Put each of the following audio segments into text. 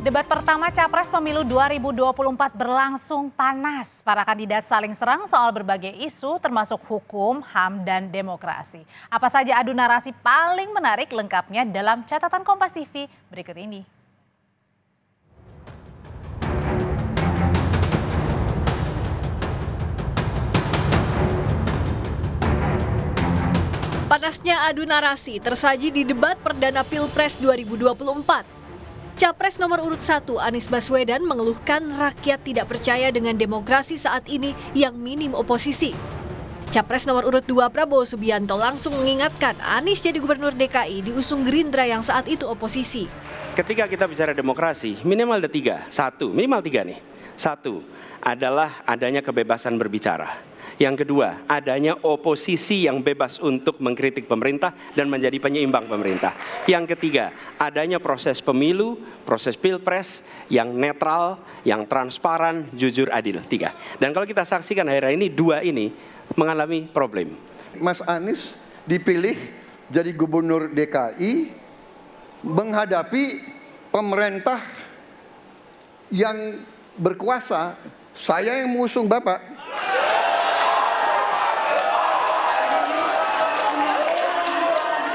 Debat pertama Capres Pemilu 2024 berlangsung panas. Para kandidat saling serang soal berbagai isu termasuk hukum, HAM, dan demokrasi. Apa saja adu narasi paling menarik lengkapnya dalam catatan Kompas TV berikut ini. Panasnya adu narasi tersaji di debat perdana Pilpres 2024. Capres nomor urut 1 Anies Baswedan mengeluhkan rakyat tidak percaya dengan demokrasi saat ini yang minim oposisi. Capres nomor urut 2 Prabowo Subianto langsung mengingatkan Anies jadi gubernur DKI diusung Gerindra yang saat itu oposisi. Ketika kita bicara demokrasi, minimal ada tiga. Minimal tiga nih. Satu adalah adanya kebebasan berbicara. Yang kedua, adanya oposisi yang bebas untuk mengkritik pemerintah dan menjadi penyeimbang pemerintah. Yang ketiga, adanya proses pemilu, proses pilpres yang netral, yang transparan, jujur, adil. Tiga. Dan kalau kita saksikan akhir-akhir ini, dua ini mengalami problem. Mas Anies dipilih jadi gubernur DKI menghadapi pemerintah yang berkuasa. Saya yang mengusung Bapak.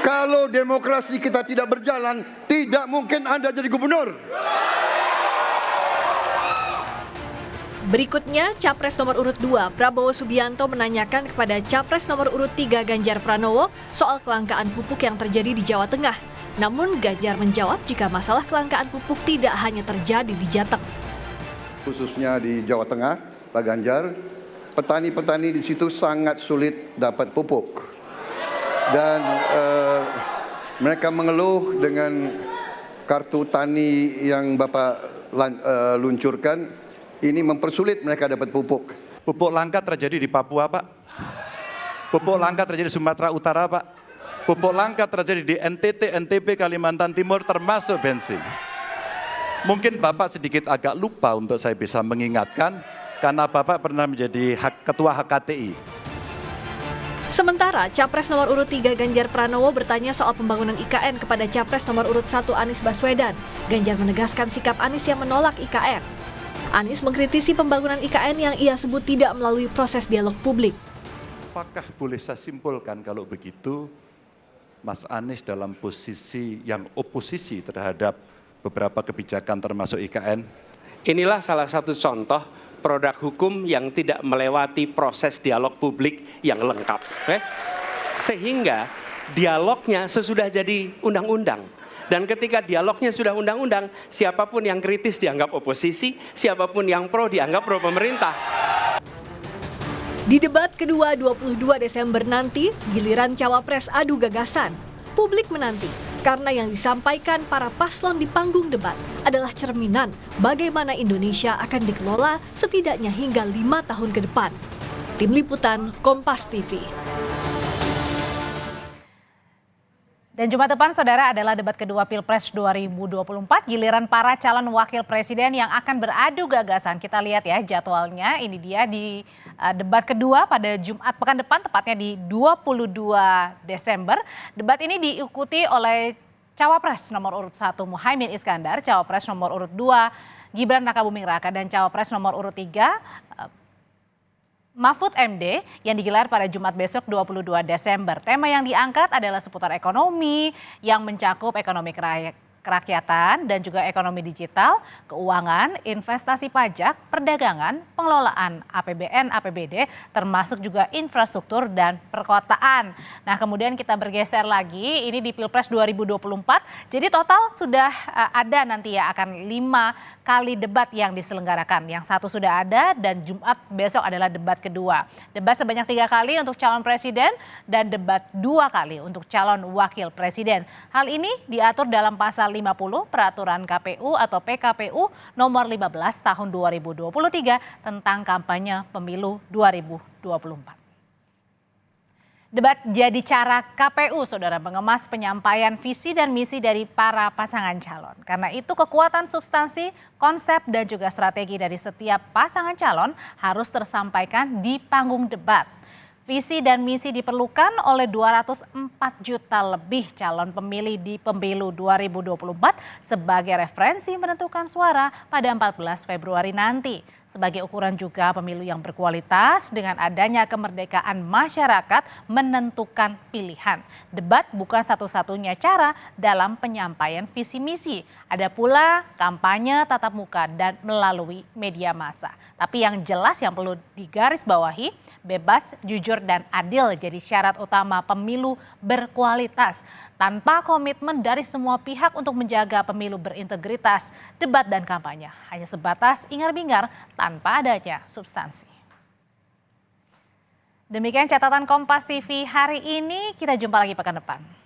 Kalau demokrasi kita tidak berjalan, tidak mungkin Anda jadi gubernur. Berikutnya, Capres nomor urut 2 Prabowo Subianto menanyakan kepada Capres nomor urut 3 Ganjar Pranowo soal kelangkaan pupuk yang terjadi di Jawa Tengah. Namun Ganjar menjawab jika masalah kelangkaan pupuk tidak hanya terjadi di Jateng. Khususnya di Jawa Tengah, Pak Ganjar, petani-petani di situ sangat sulit dapat pupuk. Dan mereka mengeluh dengan kartu tani yang Bapak luncurkan, ini mempersulit mereka dapat pupuk. Pupuk langka terjadi di Papua, Pak. Pupuk langka terjadi di Sumatera Utara, Pak. Pupuk langka terjadi di NTT, NTB, Kalimantan Timur, termasuk bensin. Mungkin Bapak sedikit agak lupa untuk saya bisa mengingatkan, karena Bapak pernah menjadi ketua HKTI. Sementara Capres nomor urut 3 Ganjar Pranowo bertanya soal pembangunan IKN kepada Capres nomor urut 1 Anies Baswedan. Ganjar menegaskan sikap Anies yang menolak IKN. Anies mengkritisi pembangunan IKN yang ia sebut tidak melalui proses dialog publik. Apakah boleh saya simpulkan kalau begitu Mas Anies dalam posisi yang oposisi terhadap beberapa kebijakan termasuk IKN? Inilah salah satu contoh produk hukum yang tidak melewati proses dialog publik yang lengkap. Sehingga dialognya sesudah jadi undang-undang. Dan ketika dialognya sudah undang-undang, siapapun yang kritis dianggap oposisi, siapapun yang pro dianggap pro pemerintah. Di debat kedua 22 Desember nanti, giliran Cawapres adu gagasan. Publik menanti, karena yang disampaikan para paslon di panggung debat adalah cerminan bagaimana Indonesia akan dikelola setidaknya hingga 5 tahun ke depan. Tim Liputan Kompas TV. Dan Jumat depan, saudara, adalah debat kedua Pilpres 2024, giliran para calon wakil presiden yang akan beradu gagasan. Kita lihat ya jadwalnya, ini dia di debat kedua pada Jumat pekan depan, tepatnya di 22 Desember. Debat ini diikuti oleh Cawapres nomor urut 1 Muhaimin Iskandar, Cawapres nomor urut 2 Gibran Rakabuming Raka, dan Cawapres nomor urut 3 Mahfud MD yang digelar pada Jumat besok 22 Desember. Tema yang diangkat adalah seputar ekonomi yang mencakup ekonomi kerakyatan dan juga ekonomi digital, keuangan, investasi pajak, perdagangan, pengelolaan APBN, APBD, termasuk juga infrastruktur dan perkotaan. Nah, kemudian kita bergeser lagi, ini di Pilpres 2024. Jadi total sudah ada nanti ya akan 5 kali debat yang diselenggarakan. Yang satu sudah ada dan Jumat besok adalah debat kedua. Debat sebanyak 3 kali untuk calon presiden dan debat 2 kali untuk calon wakil presiden. Hal ini diatur dalam pasal 50 Peraturan KPU atau PKPU nomor 15 tahun 2023 tentang kampanye pemilu 2024. Debat jadi cara KPU, saudara, mengemas penyampaian visi dan misi dari para pasangan calon. Karena itu kekuatan substansi, konsep dan juga strategi dari setiap pasangan calon harus tersampaikan di panggung debat. Visi dan misi diperlukan oleh 204 juta lebih calon pemilih di pemilu 2024 sebagai referensi menentukan suara pada 14 Februari nanti. Sebagai ukuran juga pemilu yang berkualitas dengan adanya kemerdekaan masyarakat menentukan pilihan. Debat bukan satu-satunya cara dalam penyampaian visi misi. Ada pula kampanye tatap muka dan melalui media massa. Tapi yang jelas yang perlu digarisbawahi, bebas, jujur, dan adil jadi syarat utama pemilu berkualitas. Tanpa komitmen dari semua pihak untuk menjaga pemilu berintegritas, debat dan kampanye hanya sebatas ingar-bingar tanpa adanya substansi. Demikian catatan Kompas TV hari ini, kita jumpa lagi pekan depan.